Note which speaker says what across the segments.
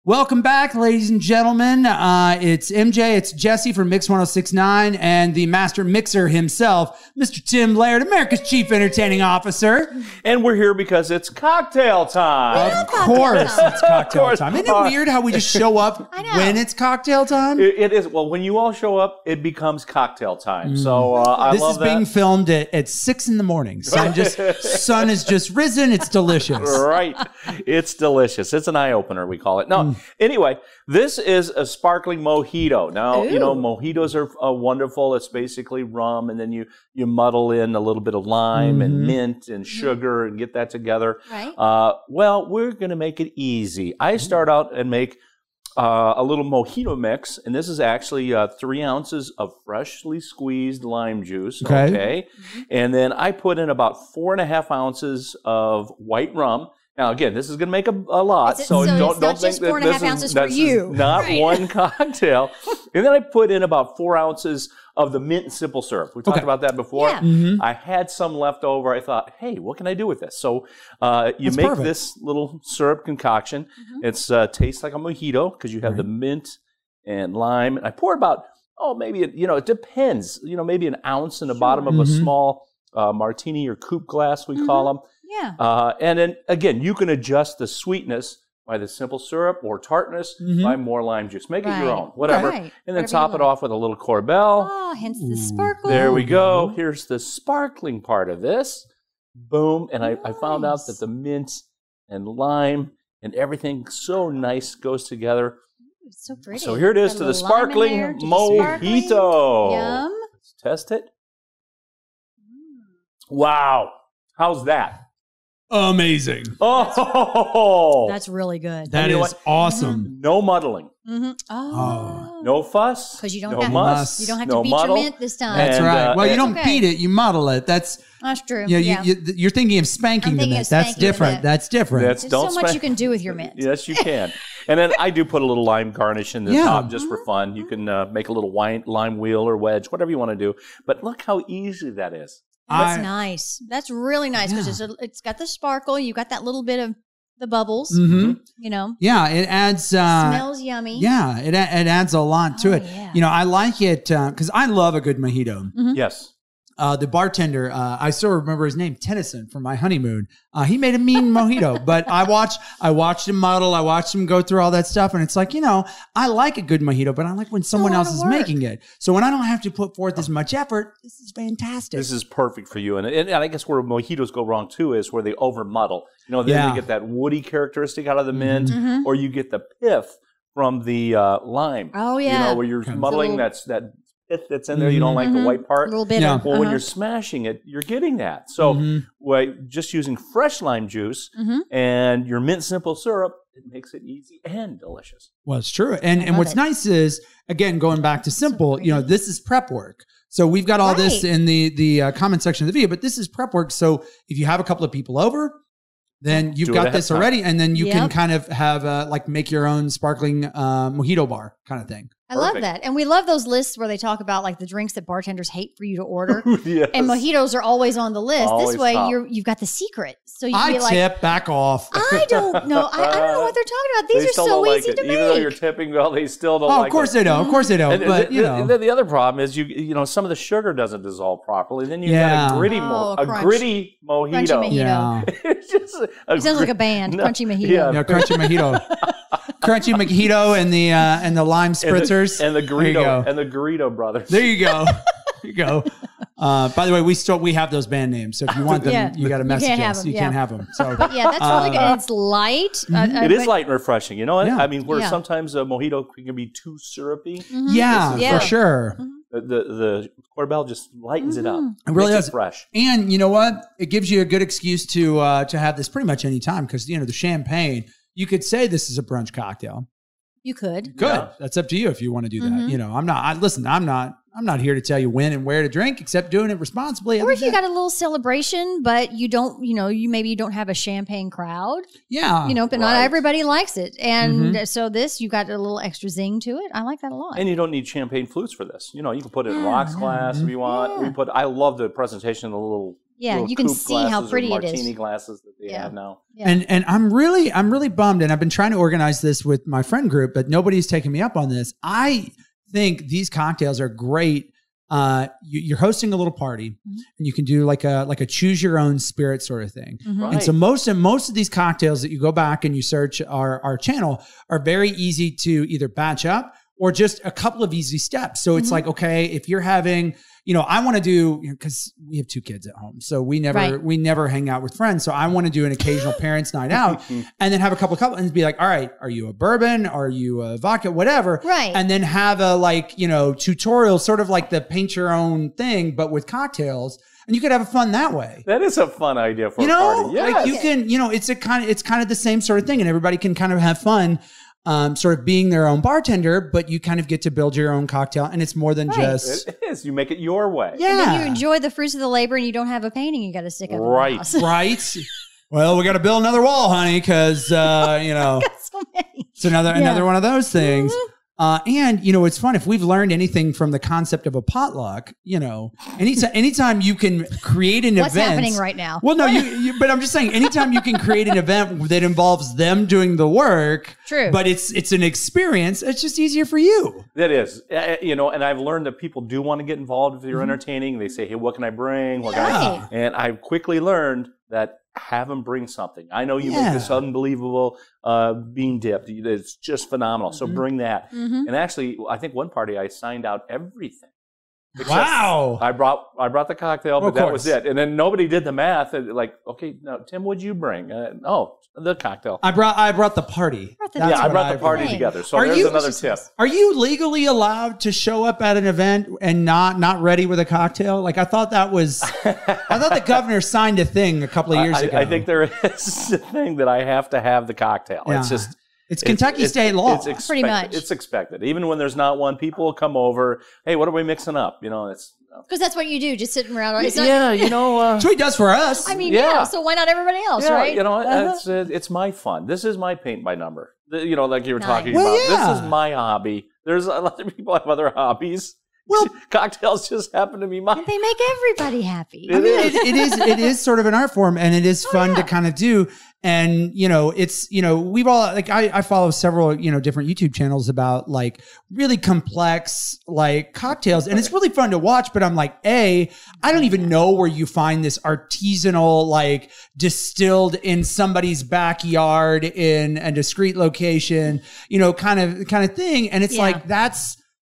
Speaker 1: Welcome back, ladies and gentlemen. It's MJ, it's Jesse from Mix 1069, and the master mixer himself, Mr. Tim Laird, America's Chief Entertaining Officer.
Speaker 2: And we're here because it's cocktail time.
Speaker 1: Of course, it's cocktail time. Isn't it weird how we just show up when it's cocktail time?
Speaker 2: It is. Well, when you all show up, it becomes cocktail time. So I
Speaker 1: this
Speaker 2: love
Speaker 1: is
Speaker 2: that.
Speaker 1: being filmed at 6 in the morning. Sun has just risen. It's delicious.
Speaker 2: Right. It's delicious. It's an eye-opener, we call it. No, anyway, this is a sparkling mojito. Now, you know, mojitos are wonderful. It's basically rum, and then you muddle in a little bit of lime and mint and sugar and get that together.
Speaker 3: Right.
Speaker 2: Well, we're going to make it easy. I start out and make a little mojito mix, and this is actually 3 ounces of freshly squeezed lime juice. Okay. And then I put in about 4.5 ounces of white rum. Now, again, this is going to make a lot, so don't think
Speaker 3: just
Speaker 2: that
Speaker 3: 4.5 ounces for you.
Speaker 2: Not one cocktail. And then I put in about 4 ounces of the mint and simple syrup. We talked about that before.
Speaker 3: Yeah.
Speaker 2: I had some left over. I thought, hey, what can I do with this? So you make this little syrup concoction. It's tastes like a mojito because you have the mint and lime. And I pour about, maybe, it depends. Maybe an ounce in the bottom of a small martini or coupe glass, we call them.
Speaker 3: Yeah.
Speaker 2: And then, again, you can adjust the sweetness by the simple syrup or tartness by more lime juice. Make it your own, whatever.
Speaker 3: Right.
Speaker 2: And then top it off with a little Korbel.
Speaker 3: Oh, hence the sparkle.
Speaker 2: There we go. Here's the sparkling part of this. Boom. And I found out that the mint and lime and everything so nice goes together.
Speaker 3: It's so pretty.
Speaker 2: So here it is to the sparkling mojito.
Speaker 3: Yum.
Speaker 2: Let's test it. Wow. How's that?
Speaker 1: Amazing.
Speaker 2: Oh,
Speaker 3: That's really good.
Speaker 1: That is awesome.
Speaker 2: No muddling.
Speaker 3: Oh.
Speaker 2: No fuss.
Speaker 3: Because you don't
Speaker 2: no
Speaker 3: have
Speaker 2: muss.
Speaker 3: you don't have
Speaker 2: no
Speaker 3: to beat
Speaker 2: muddle.
Speaker 3: your mint this time.
Speaker 1: That's
Speaker 2: And,
Speaker 1: right. Well, you don't
Speaker 3: okay.
Speaker 1: beat it, you muddle it. That's
Speaker 3: true.
Speaker 1: You're thinking of spanking the
Speaker 3: thinking
Speaker 1: mint.
Speaker 3: of
Speaker 1: That's
Speaker 3: spanking the
Speaker 1: different.
Speaker 3: mint.
Speaker 1: That's different.
Speaker 2: That's
Speaker 3: There's
Speaker 2: don't
Speaker 3: so much
Speaker 2: spank-
Speaker 3: you can do with your mint.
Speaker 2: Yes, you can. And then I do put a little lime garnish in the top just for fun. You can make a little lime wheel or wedge, whatever you want to do. But look how easy that is.
Speaker 3: That's nice. That's really nice because it's got the sparkle. You got that little bit of the bubbles. You know.
Speaker 1: Yeah, it adds.
Speaker 3: Smells yummy.
Speaker 1: Yeah, it adds a lot to it.
Speaker 3: Yeah.
Speaker 1: I like it because I love a good mojito.
Speaker 2: Yes.
Speaker 1: The bartender, I still remember his name, Tennyson, from my honeymoon. He made a mean mojito, but I watched him muddle. I watched him go through all that stuff. And it's like, I like a good mojito, but I like when someone else is making it. So when I don't have to put forth as much effort, this is fantastic.
Speaker 2: This is perfect for you. And I guess where mojitos go wrong too is where they over muddle. Then you get that woody characteristic out of the mint, or you get the pith from the lime.
Speaker 3: Oh, yeah.
Speaker 2: Where you're muddling that pith that's in there. You don't like the white part.
Speaker 3: A little bit of,
Speaker 2: Well, when you're smashing it, you're getting that. So just using fresh lime juice and your mint simple syrup, it makes it easy and delicious.
Speaker 1: Well, it's true. And what's nice is, again, going back to simple, this is prep work. So we've got all this in the comment section of the video, but this is prep work. So if you have a couple of people over, then you've got this already, and then you can kind of have make your own sparkling mojito bar kind of thing.
Speaker 3: I love that. And we love those lists where they talk about like the drinks that bartenders hate for you to order.
Speaker 2: Yes.
Speaker 3: And mojitos are always on the list.
Speaker 2: Always
Speaker 3: this way
Speaker 2: top.
Speaker 3: you've got the secret. So you can be like,
Speaker 1: tip, back off.
Speaker 3: I don't know. I don't know what they're talking about. These
Speaker 2: They
Speaker 3: are
Speaker 2: still
Speaker 3: so
Speaker 2: don't like
Speaker 3: easy
Speaker 2: it.
Speaker 3: to make.
Speaker 2: Even though you're tipping well, they still don't like it.
Speaker 1: Of course they don't. Of course they don't.
Speaker 2: And
Speaker 1: But,
Speaker 2: and then the other problem is some of the sugar doesn't dissolve properly. Then you got a gritty gritty mojito.
Speaker 3: Crunchy mojito.
Speaker 1: Yeah.
Speaker 2: It's just
Speaker 3: It sounds like a band. Crunchy mojito.
Speaker 2: Yeah.
Speaker 1: No, crunchy mojito. Crunchy mojito and the lime spritzers.
Speaker 2: And the Garrido.
Speaker 1: There you go.
Speaker 2: And the Garrido brothers.
Speaker 1: There you go. There you go. By the way, we have those band names. So if you want them, you got to message us. You can't have them. So
Speaker 3: But yeah, that's really good. And it's light.
Speaker 2: It is light and refreshing. You know what?
Speaker 1: Yeah.
Speaker 2: I mean, where sometimes a mojito can be too syrupy.
Speaker 1: Yeah, for sure.
Speaker 2: The Korbel just lightens it up.
Speaker 1: It really
Speaker 2: makes
Speaker 1: does.
Speaker 2: it fresh.
Speaker 1: And you know what? It gives you a good excuse to have this pretty much any time because the champagne. You could say this is a brunch cocktail.
Speaker 3: You could.
Speaker 1: Good.
Speaker 2: Yeah.
Speaker 1: That's up to you if you want to do that. I'm not here to tell you when and where to drink, except doing it responsibly.
Speaker 3: Or if you got a little celebration, but you don't, you don't have a champagne crowd.
Speaker 1: Yeah.
Speaker 3: But not everybody likes it. And so you got a little extra zing to it. I like that a lot.
Speaker 2: And you don't need champagne flutes for this. You can put it in rocks glass if you want. I love the presentation of the little
Speaker 3: Yeah, you can see how pretty it is.
Speaker 2: Martini glasses that they have now.
Speaker 1: Yeah. And I'm really bummed, and I've been trying to organize this with my friend group, but nobody's taken me up on this. I think these cocktails are great. You're hosting a little party, and you can do like a choose your own spirit sort of thing.
Speaker 2: Right.
Speaker 1: And so most of these cocktails that you go back and you search our channel are very easy to either batch up or just a couple of easy steps. So it's like, okay, if you're having, I want to do, because we have 2 kids at home, so we never hang out with friends. So I want to do an occasional parents' night out, and then have a couple and be like, all right, are you a bourbon? Are you a vodka? Whatever.
Speaker 3: Right.
Speaker 1: And then have a tutorial, sort of like the paint your own thing, but with cocktails. And you could have fun that way.
Speaker 2: That is a fun idea for a party. Yes.
Speaker 1: Like you can, it's kind of the same sort of thing, and everybody can kind of have fun. Sort of being their own bartender, but you kind of get to build your own cocktail, and it's more than just...
Speaker 2: It is. You make it your way.
Speaker 1: Yeah.
Speaker 3: And then you enjoy the fruits of the labor, and you don't have a painting you got to stick up in the house.
Speaker 1: Right. Well, we got to build another wall, honey, because,
Speaker 3: got so many.
Speaker 1: It's another one of those things. And it's fun. If we've learned anything from the concept of a potluck, anytime you can create an event.
Speaker 3: What's happening right now?
Speaker 1: Well, no, but I'm just saying, anytime you can create an event that involves them doing the work,
Speaker 3: true,
Speaker 1: but it's an experience, it's just easier for you.
Speaker 2: That is, and I've learned that people do want to get involved if you're entertaining. They say, hey, what can I bring? And I've quickly learned that have them bring something. I know you make this unbelievable bean dip. It's just phenomenal. So bring that. And actually, I think one party I signed out everything.
Speaker 1: Wow!
Speaker 2: I brought the cocktail, but that was it. And then nobody did the math. Like, okay, now Tim, what'd you bring? The cocktail.
Speaker 1: I brought the party.
Speaker 2: I brought the party together. So there's another tip.
Speaker 1: Are you legally allowed to show up at an event and not ready with a cocktail? Like I thought the governor signed a thing a couple of years ago.
Speaker 2: I think there is a thing that I have to have the cocktail. Yeah.
Speaker 1: It's Kentucky state law.
Speaker 3: Pretty much.
Speaker 2: It's expected. Even when there's not one, people will come over. Hey, what are we mixing up? It's
Speaker 3: because that's what you do, just sitting around.
Speaker 2: That's
Speaker 1: what he does for us.
Speaker 3: I mean, so why not everybody else, right?
Speaker 2: It's my fun. This is my paint by number. Like you were talking about. This is my hobby. There's a lot of people have other hobbies. Well, cocktails just happen to be mine.
Speaker 3: And they make everybody happy.
Speaker 1: It is sort of an art form, and it is fun to kind of do. And, we've all, I follow several, different YouTube channels about really complex, cocktails. And it's really fun to watch, but I'm like, I don't even know where you find this artisanal, distilled in somebody's backyard in a discreet location, kind of thing. And it's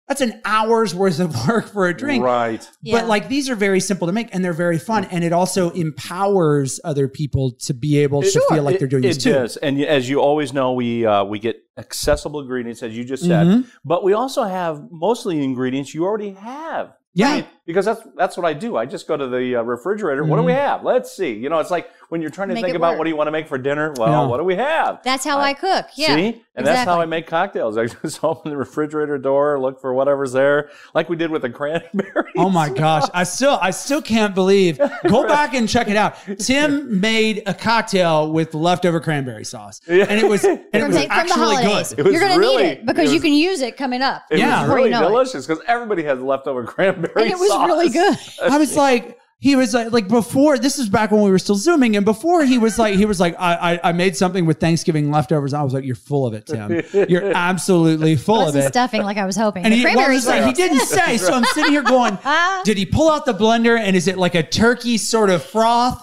Speaker 1: that's an hour's worth of work for a drink.
Speaker 2: Right.
Speaker 1: But these are very simple to make, and they're very fun. And it also empowers other people to be able to feel like they're doing this too. It does.
Speaker 2: And as you always know, we get accessible ingredients, as you just said. But we also have mostly ingredients you already have.
Speaker 1: Yeah.
Speaker 2: Right? Because that's what I do. I just go to the refrigerator. What do we have? Let's see. It's like when you're trying to think about what do you want to make for dinner? Well, what do we have?
Speaker 3: That's how I cook. Yeah.
Speaker 2: See? And that's how I make cocktails. I just open the refrigerator door, look for whatever's there, like we did with the cranberries.
Speaker 1: Oh my gosh. I still can't believe. Go back and check it out. Tim made a cocktail with leftover cranberry sauce. And it was actually good.
Speaker 3: You're going to need it because you can use it coming up.
Speaker 2: It was really delicious because everybody has leftover cranberry sauce.
Speaker 3: And it was really good.
Speaker 1: I was like, he was like before, this is back when we were still Zooming. And before he was like, I made something with Thanksgiving leftovers. I was like, you're full of it, Tim. You're absolutely full of it.
Speaker 3: Stuffing like I was hoping.
Speaker 1: And he didn't say. So I'm sitting here going, did he pull out the blender? And is it like a turkey sort of froth?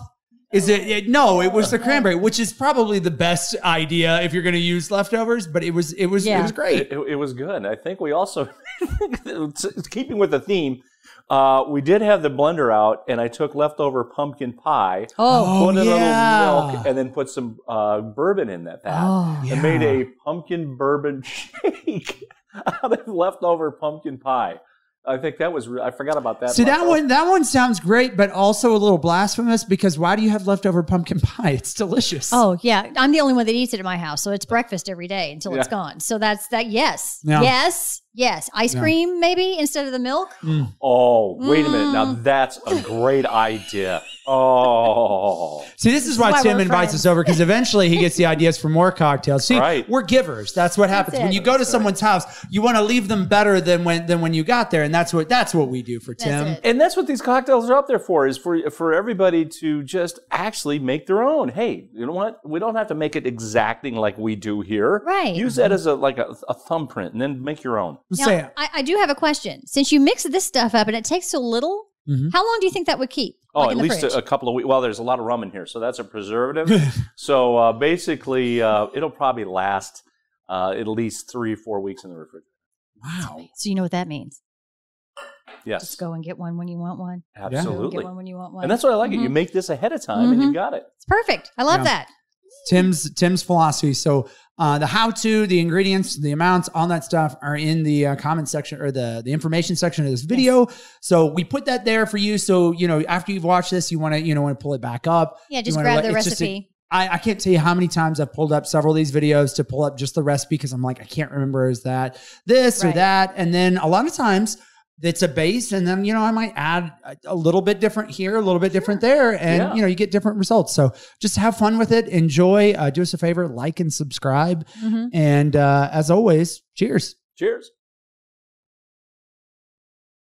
Speaker 1: Is it? No, it was the cranberry, which is probably the best idea if you're going to use leftovers. But it was great.
Speaker 2: It was good. I think we also, keeping with the theme, we did have the blender out, and I took leftover pumpkin pie, put a little milk, and then put some bourbon in that and made a pumpkin bourbon shake out of leftover pumpkin pie. I think that was. I forgot about that.
Speaker 1: So that one sounds great, but also a little blasphemous because why do you have leftover pumpkin pie? It's delicious.
Speaker 3: Oh yeah, I'm the only one that eats it at my house, so it's breakfast every day until it's gone. So that's that. Yes, yes. Yes, ice cream maybe instead of the milk.
Speaker 2: Oh, wait a minute. Now that's a great idea. Oh.
Speaker 1: See, this is why Tim invites us over, because eventually he gets the ideas for more cocktails. See, we're givers. That's what happens. When you go to someone's house, you want to leave them better than when you got there. And that's what we do for Tim.
Speaker 2: And that's what these cocktails are up there for, is for everybody to just actually make their own. Hey, you know what? We don't have to make it exacting like we do here.
Speaker 3: Right.
Speaker 2: Use that as a thumbprint and then make your own.
Speaker 3: Now, I do have a question. Since you mix this stuff up and it takes so little, how long do you think that would keep?
Speaker 2: Oh, at least a couple of weeks. Well, there's a lot of rum in here, so that's a preservative. So basically, it'll probably last at least 3 or 4 weeks in the refrigerator.
Speaker 1: Wow.
Speaker 3: So you know what that means?
Speaker 2: Yes.
Speaker 3: Just go and get one when you want one.
Speaker 2: Absolutely.
Speaker 3: Get one when you want one.
Speaker 2: And that's why I like it. You make this ahead of time and you got it.
Speaker 3: It's perfect. I love that.
Speaker 1: Tim's philosophy. So the how-to, the ingredients, the amounts, all that stuff are in the comment section, or the information section of this video. So we put that there for you. So, after you've watched this, you want to pull it back up.
Speaker 3: Yeah, just grab the recipe.
Speaker 1: I can't tell you how many times I've pulled up several of these videos to pull up just the recipe, because I'm like, I can't remember, is that this or that? And then a lot of times it's a base, and then, I might add a little bit different here, a little bit different there, and, you get different results. So just have fun with it. Enjoy. Do us a favor, like and subscribe. And as always, cheers.
Speaker 2: Cheers.